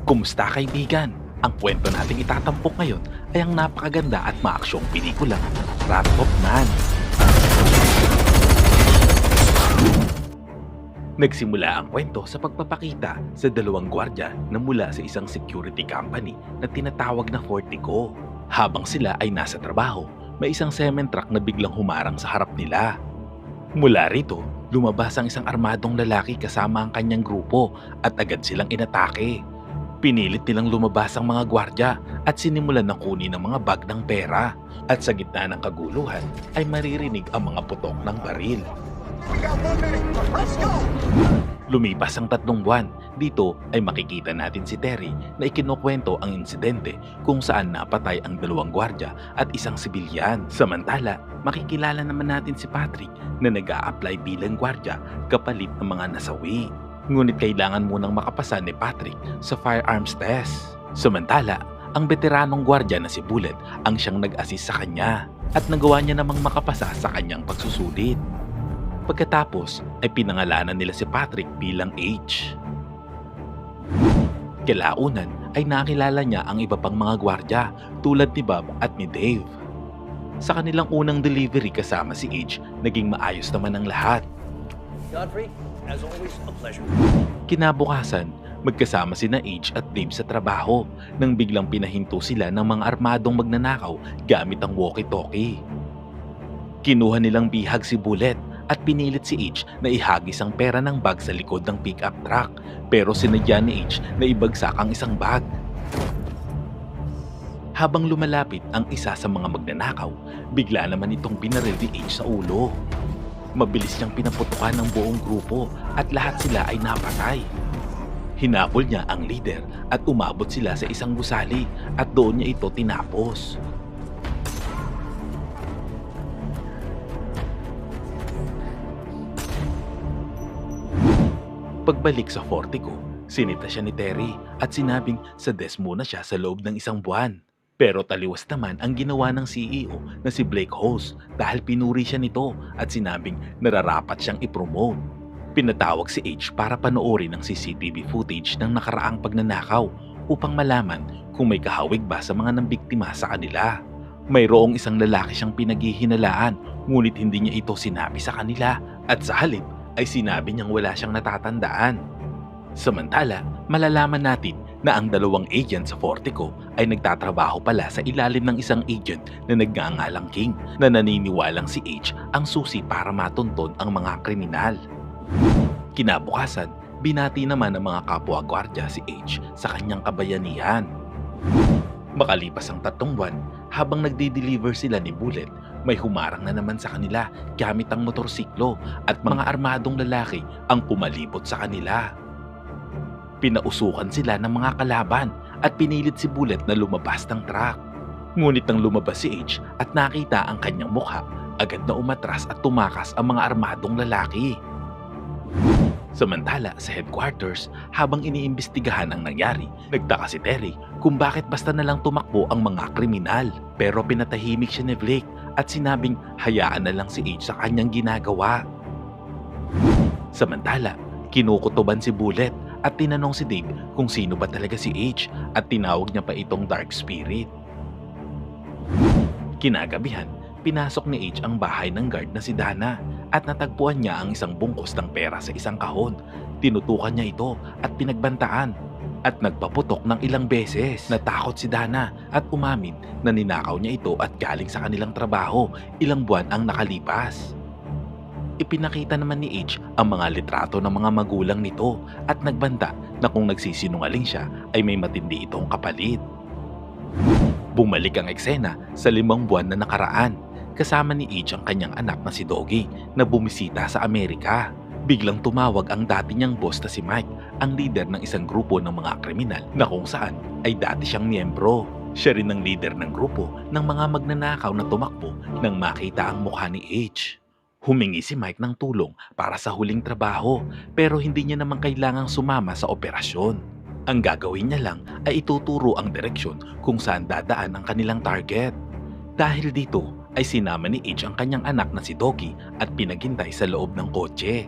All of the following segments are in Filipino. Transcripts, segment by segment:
Kumusta kaibigan? Ang kwento nating itatampok ngayon ay ang napakaganda at maaksyong pelikulang Wrath of Man. Nagsimula ang kwento sa pagpapakita sa dalawang gwardya na mula sa isang security company na tinatawag na Fortico. Habang sila ay nasa trabaho, may isang cement truck na biglang humarang sa harap nila. Mula rito, lumabas ang isang armadong lalaki kasama ang kanyang grupo at agad silang inatake. Pinilit nilang lumabas ang mga gwardya at sinimulan na kunin ang mga bag ng pera. At sa gitna ng kaguluhan ay maririnig ang mga putok ng baril. Lumipas ang 3 buwan. Dito ay makikita natin si Terry na ikinukwento ang insidente kung saan napatay ang 2 gwardya at isang sibilyan. Samantala, makikilala naman natin si Patrick na nag-a-apply bilang gwardya kapalit ng mga nasawi. Ngunit kailangan munang makapasa ni Patrick sa firearms test. Samantala, ang veteranong gwardya na si Bullet ang siyang nag-assist sa kanya at nagawa niya namang makapasa sa kanyang pagsusulit. Pagkatapos ay pinangalanan nila si Patrick bilang H. Kalaunan ay nakilala niya ang iba pang mga gwardya tulad ni Bob at ni Dave. Sa kanilang unang delivery kasama si H, naging maayos naman ang lahat. Godfrey, as always, a pleasure. Kinabukasan, magkasama sina H at Dave sa trabaho nang biglang pinahinto sila ng mga armadong magnanakaw gamit ang walkie-talkie. Kinuha nilang bihag si Bullet at pinilit si H na ihagis ang pera ng bag sa likod ng pickup truck, pero sinadya ni H na ibagsak ang isang bag. Habang lumalapit ang isa sa mga magnanakaw, bigla naman itong binaril ni H sa ulo. Mabilis niyang pinaputukan ng buong grupo at lahat sila ay napatay. Hinabol niya ang leader at umabot sila sa isang gusali at doon niya ito tinapos. Pagbalik sa Fortico, sinita siya ni Terry at sinabing sa desk muna siya sa loob ng 1 buwan. Pero taliwas naman ang ginawa ng CEO na si Blake Hose dahil pinuri siya nito at sinabing nararapat siyang ipromote. Pinatawag si H para panoorin ang CCTV footage ng nakaraang pagnanakaw upang malaman kung may kahawig ba sa mga nambiktima sa kanila. Mayroong isang lalaki siyang pinaghihinalaan ngunit hindi niya ito sinabi sa kanila at sa halip ay sinabi niyang wala siyang natatandaan. Samantala, malalaman natin na ang 2 agent sa Fortico ay nagtatrabaho pala sa ilalim ng isang agent na nagngangalang King na naniniwalang si H ang susi para matunton ang mga kriminal. Kinabukasan, binati naman ng mga kapwa-gwardya si H sa kanyang kabayanihan. Makalipas ang 3 buwan, habang nagdi-deliver sila ni Bullet, may humarang na naman sa kanila gamit ang motorsiklo at mga armadong lalaki ang pumalibot sa kanila. Pinausukan sila ng mga kalaban at pinilit si Bullet na lumabas ng truck. Ngunit nang lumabas si H at nakita ang kanyang mukha, agad na umatras at tumakas ang mga armadong lalaki. Samantala sa headquarters, habang iniimbestigahan ang nangyari, nagtaka si Terry kung bakit basta nalang tumakbo ang mga kriminal. Pero pinatahimik siya ni Blake at sinabing hayaan na lang si H sa kanyang ginagawa. Samantala, kinukutuban si Bullet at tinanong si Dave kung sino ba talaga si H at tinawag niya pa itong Dark Spirit. Kinagabihan, pinasok ni H ang bahay ng guard na si Dana at natagpuan niya ang isang bungkus ng pera sa isang kahon. Tinutukan niya ito at pinagbantaan at nagpaputok ng ilang beses. Natakot si Dana at umamin na ninakaw niya ito at galing sa kanilang trabaho ilang buwan ang nakalipas. Ipinakita naman ni H ang mga litrato ng mga magulang nito at nagbanta na kung nagsisinungaling siya ay may matindi itong kapalit. Bumalik ang eksena sa 5 buwan na nakaraan. Kasama ni H ang kanyang anak na si Doggy na bumisita sa Amerika. Biglang tumawag ang dati niyang boss na si Mike, ang leader ng isang grupo ng mga kriminal na kung saan ay dati siyang miyembro. Siya rin ang leader ng grupo ng mga magnanakaw na tumakbo nang makita ang mukha ni H. Humingi si Mike ng tulong para sa huling trabaho pero hindi niya naman kailangang sumama sa operasyon. Ang gagawin niya lang ay ituturo ang direksyon kung saan dadaan ang kanilang target. Dahil dito ay sinama ni H ang kanyang anak na si Doggy at pinaghintay sa loob ng kotse.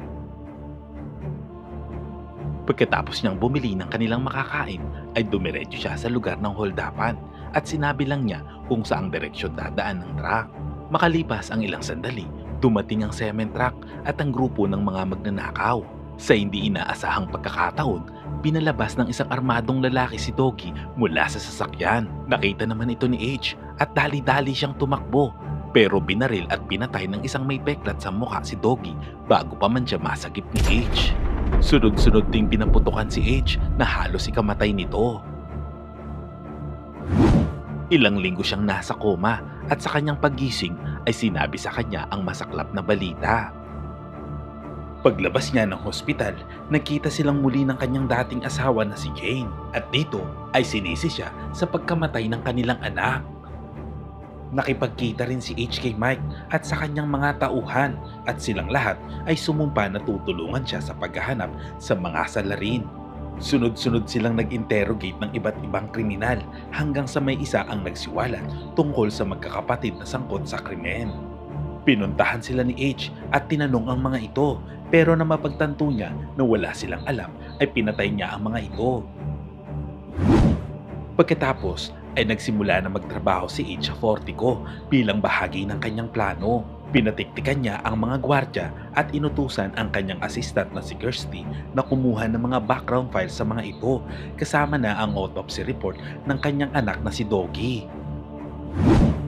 Pagkatapos niyang bumili ng kanilang makakain, ay dumiretso siya sa lugar ng holdapan at sinabi lang niya kung saang direksyon dadaan ng truck. Makalipas ang ilang sandali, dumating ang cement truck at ang grupo ng mga magnanakaw. Sa hindi inaasahang pagkakataon, pinalabas ng isang armadong lalaki si Doggy mula sa sasakyan. Nakita naman ito ni H at dali-dali siyang tumakbo. Pero binaril at pinatay ng isang may peklat sa mukha si Doggy bago pa man siya masagip ni H. Sunod-sunod ding pinaputukan si H na halos ikamatay nito. Ilang linggo siyang nasa koma at sa kanyang paggising ay sinabi sa kanya ang masaklap na balita. Paglabas niya ng hospital, nakita silang muli ng kanyang dating asawa na si Jane at dito ay sinisi siya sa pagkamatay ng kanilang anak. Nakipagkita rin si H kay Mike at sa kanyang mga tauhan at silang lahat ay sumumpa na tutulungan siya sa paghahanap sa mga salarin. Sunod-sunod silang nag-interrogate ng iba't ibang kriminal hanggang sa may isa ang nagsiwalat tungkol sa magkakapatid na sangkot sa krimen. Pinuntahan sila ni H at tinanong ang mga ito pero na mapagtanto niya na wala silang alam ay pinatay niya ang mga ito. Pagkatapos ay nagsimula na magtrabaho si H sa Fortico bilang bahagi ng kanyang plano. Pinatiktikan niya ang mga gwardya at inutusan ang kanyang assistant na si Kirsty na kumuha ng mga background files sa mga ito kasama na ang autopsy report ng kanyang anak na si Doggy.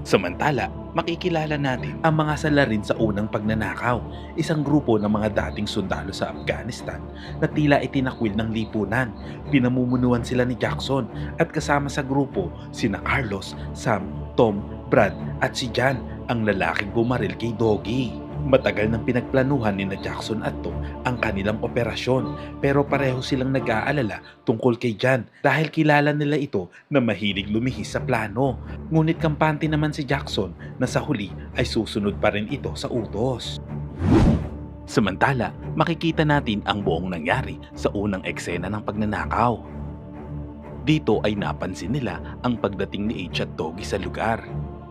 Samantala, makikilala natin ang mga salarin sa unang pagnanakaw, isang grupo ng mga dating sundalo sa Afghanistan na tila itinakwil ng lipunan. Pinamumunuan sila ni Jackson at kasama sa grupo sina Carlos, Sam, Tom, Brad at si Jan, ang lalaking bumaril kay Doggy. Matagal nang pinagplanuhan ni na Jackson at Tom ang kanilang operasyon pero pareho silang nag-aalala tungkol kay Jan dahil kilala nila ito na mahilig lumihis sa plano. Ngunit kampante naman si Jackson na sa huli ay susunod pa rin ito sa utos. Samantala, makikita natin ang buong nangyari sa unang eksena ng pagnanakaw. Dito ay napansin nila ang pagdating ni H at Doggy sa lugar.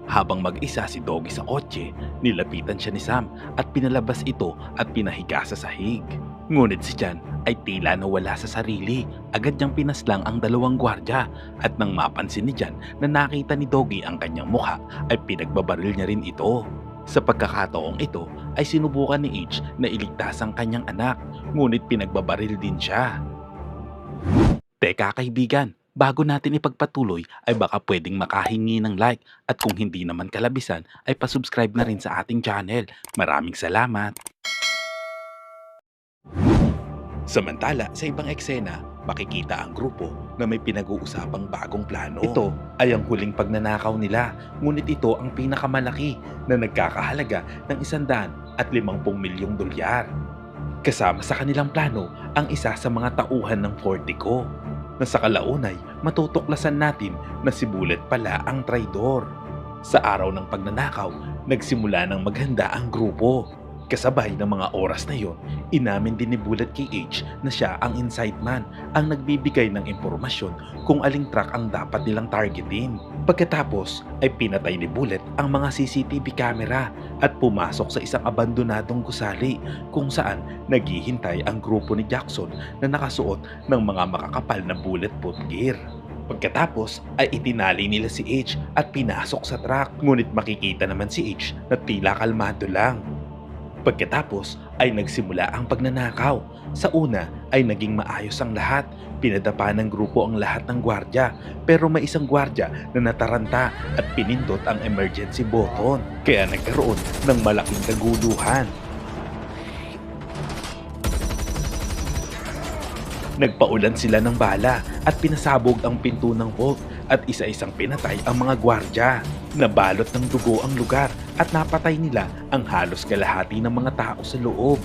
Habang mag-isa si Doggy sa kotse, nilapitan siya ni Sam at pinalabas ito at pinahiga sa sahig. Ngunit si Jan ay tila nawala sa sarili. Agad niyang pinaslang ang dalawang gwardya at nang mapansin ni Jan na nakita ni Doggy ang kanyang mukha ay pinagbabaril niya rin ito. Sa pagkakataong ito ay sinubukan ni H na iligtas ang kanyang anak, ngunit pinagbabaril din siya. Teka kaibigan, bago natin ipagpatuloy ay baka pwedeng makahingi ng like at kung hindi naman kalabisan ay pasubscribe na rin sa ating channel. Maraming salamat! Samantala, sa ibang eksena, makikita ang grupo na may pinag-uusapang bagong plano. Ito ay ang huling pagnanakaw nila, ngunit ito ang pinakamalaki na nagkakahalaga ng 150 milyong dolyar. Kasama sa kanilang plano ang isa sa mga tauhan ng Fortico, na sa kalaunay matutuklasan natin na si Bullet pala ang traidor. Sa araw ng pagnanakaw, nagsimula ng maghanda ang grupo. Kasabay ng mga oras na yon, inamin din ni Bullet kay H na siya ang inside man, ang nagbibigay ng impormasyon kung aling truck ang dapat nilang targetin. Pagkatapos ay pinatay ni Bullet ang mga CCTV camera at pumasok sa isang abandonadong gusali kung saan naghihintay ang grupo ni Jackson na nakasuot ng mga makakapal na bulletproof gear. Pagkatapos ay itinali nila si H at pinasok sa truck, ngunit makikita naman si H na tila kalmado lang. Pagkatapos ay nagsimula ang pagnanakaw. Sa una ay naging maayos ang lahat. Pinadapa ng grupo ang lahat ng gwardya, pero may isang gwardya na nataranta at pinindot ang emergency button, kaya nagkaroon ng malaking kaguluhan. Nagpaulan sila ng bala at pinasabog ang pinto ng vault at isa-isang pinatay ang mga gwardya. Nabalot ng dugo ang lugar at napatay nila ang halos kalahati ng mga tao sa loob.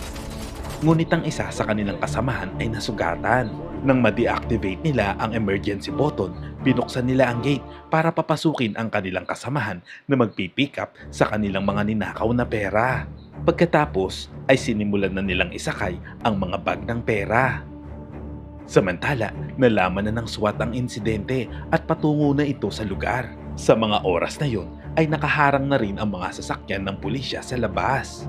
Ngunit ang isa sa kanilang kasamahan ay nasugatan. Nang ma-deactivate nila ang emergency button, binuksan nila ang gate para papasukin ang kanilang kasamahan na magpipick up sa kanilang mga ninakaw na pera. Pagkatapos ay sinimulan na nilang isakay ang mga bag ng pera. Samantala, nalaman na ng SWAT ang insidente at patungo na ito sa lugar. Sa mga oras na yon ay nakaharang na rin ang mga sasakyan ng pulisya sa labas.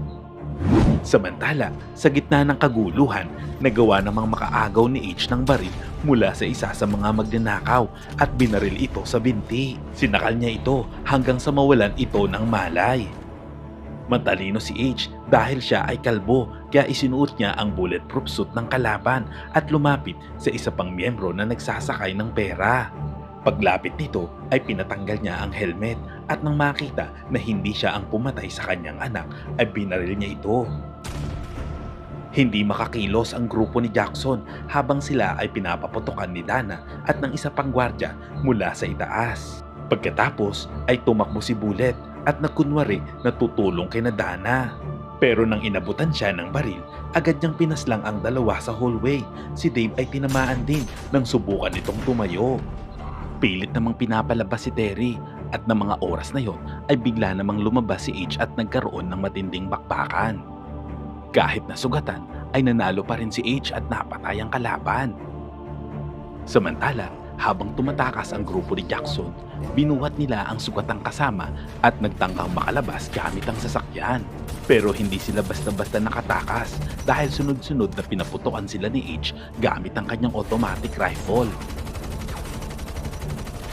Samantala, sa gitna ng kaguluhan, nagawa namang makaagaw ni H ng baril mula sa isa sa mga magnanakaw at binaril ito sa binti. Sinakal niya ito hanggang sa mawalan ito ng malay. Matalino si H dahil siya ay kalbo kaya isinuot niya ang bulletproof suit ng kalaban at lumapit sa isa pang miyembro na nagsasakay ng pera. Paglapit nito ay pinatanggal niya ang helmet at nang makita na hindi siya ang pumatay sa kanyang anak ay binaril niya ito. Hindi makakilos ang grupo ni Jackson habang sila ay pinapaputukan ni Dana at ng isa pang gwardya mula sa itaas. Pagkatapos ay tumakbo si Bullet at nagkunwari na tutulong kay na Dana. Pero nang inabutan siya ng baril, agad niyang pinaslang ang dalawa sa hallway. Si Dave ay tinamaan din nang subukan itong tumayo. Pilit namang pinapalabas si Terry at ng mga oras na yon ay bigla namang lumabas si H at nagkaroon ng matinding bakbakan. Kahit nasugatan ay nanalo pa rin si H at napatay ang kalaban. Samantala, habang tumatakas ang grupo ni Jackson, binuhat nila ang sugatang kasama at nagtangkang makalabas gamit ang sasakyan. Pero hindi sila basta-basta nakatakas dahil sunod-sunod na pinaputukan sila ni H gamit ang kanyang automatic rifle.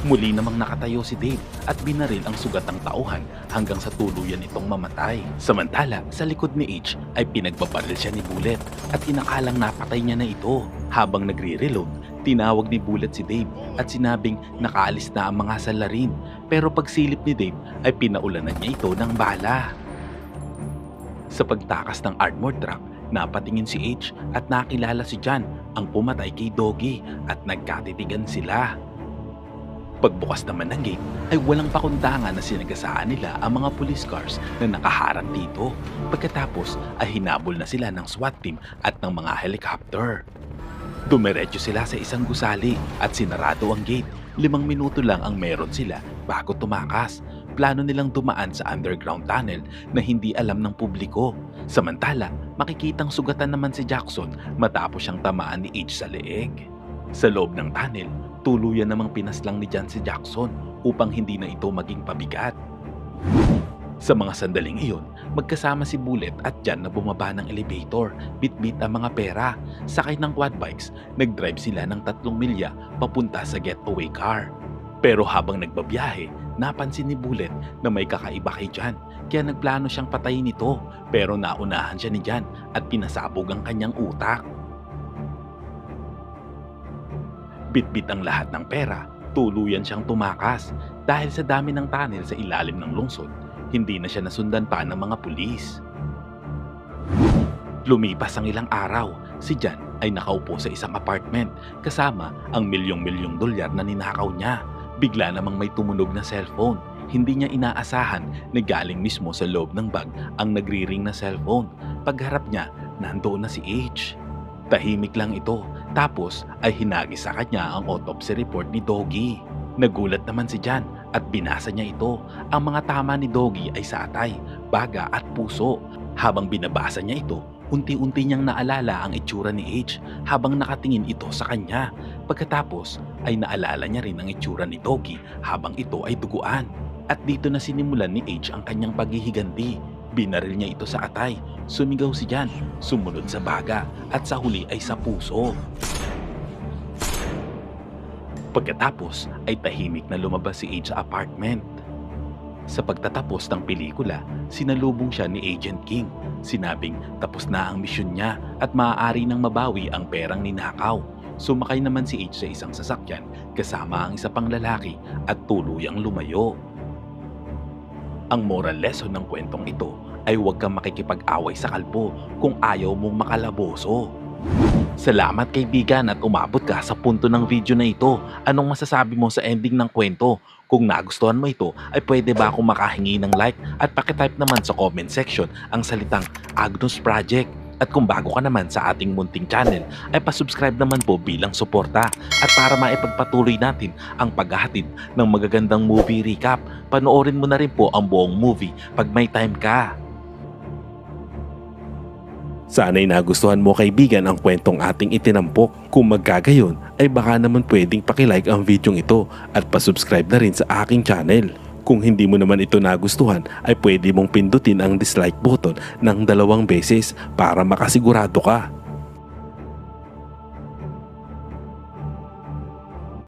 Muli namang nakatayo si Dave at binaril ang sugatang tauhan hanggang sa tuluyan itong mamatay. Samantala, sa likod ni H ay pinagbabaril siya ni Bullet at inakalang napatay niya na ito. Habang nagre-reload, tinawag ni Bullet si Dave at sinabing nakaalis na ang mga salarin. Pero pagsilip ni Dave ay pinaulanan niya ito ng bala. Sa pagtakas ng armored truck, napatingin si H at nakilala si John, ang pumatay kay Doggy, at nagkatitigan sila. Pagbukas naman ng gate ay walang pakundangan na sinagasaan nila ang mga police cars na nakaharang dito. Pagkatapos ay hinabol na sila ng SWAT team at ng mga helicopter. Dumiretso sila sa isang gusali at sinarado ang gate. 5 minuto lang ang meron sila bago tumakas. Plano nilang dumaan sa underground tunnel na hindi alam ng publiko. Samantala, makikitang sugatan naman si Jackson matapos siyang tamaan ni H sa leeg. Sa loob ng tunnel, tuluyan namang pinaslang ni John si Jackson upang hindi na ito maging pabigat. Sa mga sandaling iyon, magkasama si Bullet at John na bumaba ng elevator, bit-bit ang mga pera. Sakay ng quad bikes, nag-drive sila ng 3 milya papunta sa getaway car. Pero habang nagbabiyahe, napansin ni Bullet na may kakaiba kay John, kaya nagplano siyang patayin ito. Pero naunahan siya ni John at pinasabog ang kanyang utak. Bit-bit ang lahat ng pera, tuluyan siyang tumakas. Dahil sa dami ng tunnel sa ilalim ng lungsod, hindi na siya nasundan pa ng mga pulis. Lumipas ang ilang araw, si John ay nakaupo sa isang apartment kasama ang milyong-milyong dolyar na ninakaw niya. Bigla namang may tumunog na cellphone. Hindi niya inaasahan na galing mismo sa loob ng bag ang nagri-ring na cellphone. Pagharap niya, nandoon na si H. Tahimik lang ito, tapos ay hinagis sa kanya ang autopsy report ni Doggy. Nagulat naman si John at binasa niya ito. Ang mga tama ni Doggy ay sa atay, baga at puso. Habang binabasa niya ito, unti-unti niyang naalala ang itsura ni H habang nakatingin ito sa kanya. Pagkatapos ay naalala niya rin ang itsura ni Doggy habang ito ay duguan. At dito na sinimulan ni H ang kanyang paghihiganti. Binaril niya ito sa atay, sumigaw si John, sumunod sa baga at sa huli ay sa puso. Pagkatapos ay tahimik na lumabas si H sa apartment. Sa pagtatapos ng pelikula, sinalubong siya ni Agent King. Sinabing tapos na ang misyon niya at maaari nang mabawi ang perang ninakaw. Sumakay naman si H sa isang sasakyan kasama ang isa pang lalaki at tuluyang lumayo. Ang moral lesson ng kwentong ito ay huwag kang makikipag-away sa kalbo kung ayaw mong makalaboso. Salamat kaibigan at umabot ka sa punto ng video na ito. Anong masasabi mo sa ending ng kwento? Kung nagustuhan mo ito, ay pwede ba akong makahingi ng like at pakitype naman sa comment section ang salitang Agnus Project. At kung bago ka naman sa ating munting channel, ay pasubscribe naman po bilang suporta. At para maipagpatuloy natin ang paghahatid ng magagandang movie recap, panoorin mo na rin po ang buong movie pag may time ka. Sana'y nagustuhan mo kaibigan ang kwentong ating itinampok. Kung magkagayon, ay baka naman pwedeng pakilike ang video ito at pasubscribe na rin sa aking channel. Kung hindi mo naman ito nagustuhan ay pwede mong pindutin ang dislike button ng 2 beses para makasigurado ka.